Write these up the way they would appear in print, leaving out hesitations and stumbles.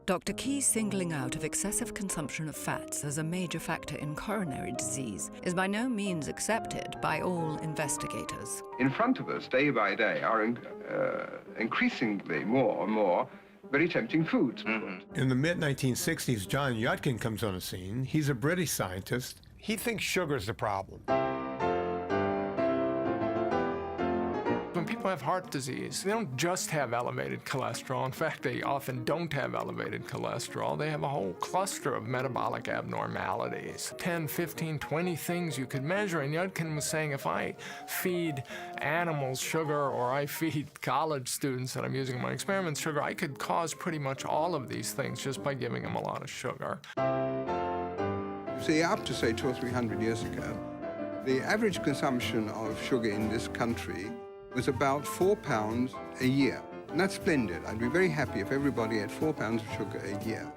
Dr. Key's singling out of excessive consumption of fats as a major factor in coronary disease is by no means accepted by all investigators. In front of us, day by day, are increasingly more and more very tempting foods. In the mid-1960s, John Yudkin comes on the scene. He's a British scientist. He thinks sugar's the problem. When people have heart disease, they don't just have elevated cholesterol. In fact, they often don't have elevated cholesterol. They have a whole cluster of metabolic abnormalities. 10, 15, 20 things you could measure. And Yudkin was saying, if I feed animals sugar or I feed college students that I'm using in my experiments sugar, I could cause pretty much all of these things just by giving them a lot of sugar. See, up to, say, 200 or 300 years ago, the average consumption of sugar in this country was about 4 pounds a year. And that's splendid. I'd be very happy if everybody had 4 pounds of sugar a year.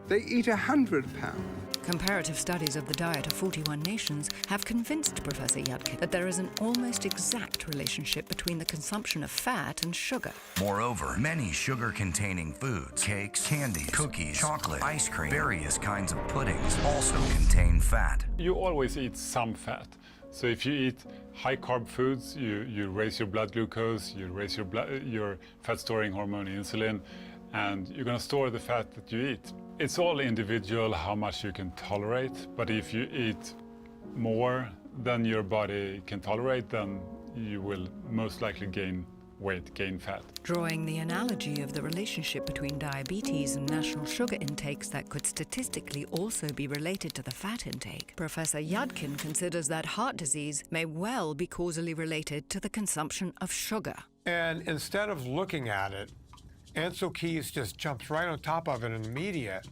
They eat 100 pounds. Comparative studies of the diet of 41 nations have convinced Professor Yudkin that there is an almost exact relationship between the consumption of fat and sugar. Moreover, many sugar-containing foods, cakes, candies, cookies, chocolate, ice cream, various kinds of puddings also contain fat. You always eat some fat. So if you eat high-carb foods, you raise your blood glucose, you raise your fat-storing hormone insulin, and you're going to store the fat that you eat. It's all individual how much you can tolerate, but if you eat more than your body can tolerate, then you will most likely gain weight, gain fat. Drawing the analogy of the relationship between diabetes and national sugar intakes that could statistically also be related to the fat intake, Professor Yudkin considers that heart disease may well be causally related to the consumption of sugar. And instead of looking at it, Ansel Keys just jumps right on top of it in the media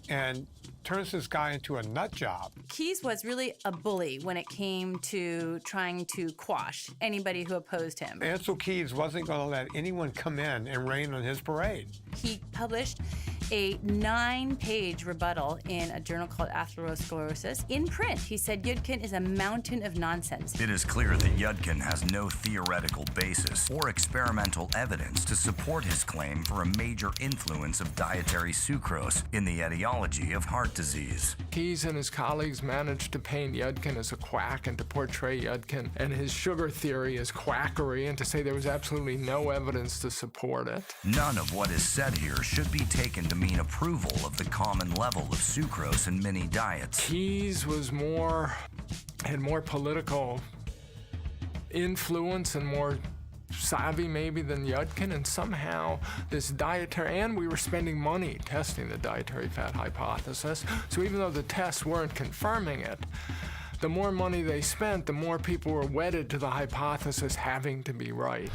and turns this guy into a nut job. Keys was really a bully when it came to trying to quash anybody who opposed him. Ansel Keys wasn't going to let anyone come in and rain on his parade. He published a 9-page rebuttal in a journal called Atherosclerosis. In print, he said Yudkin is a mountain of nonsense. It is clear that Yudkin has no theoretical basis or experimental evidence to support his claim for a major influence of dietary sucrose in the etiology of heart disease. Keys and his colleagues managed to paint Yudkin as a quack and to portray Yudkin and his sugar theory as quackery and to say there was absolutely no evidence to support it. None of what is said here should be taken to mean approval of the common level of sucrose in many diets. Keys was had more political influence and more savvy maybe than Yudkin, and somehow this dietary, and we were spending money testing the dietary fat hypothesis, so even though the tests weren't confirming it, the more money they spent, the more people were wedded to the hypothesis having to be right.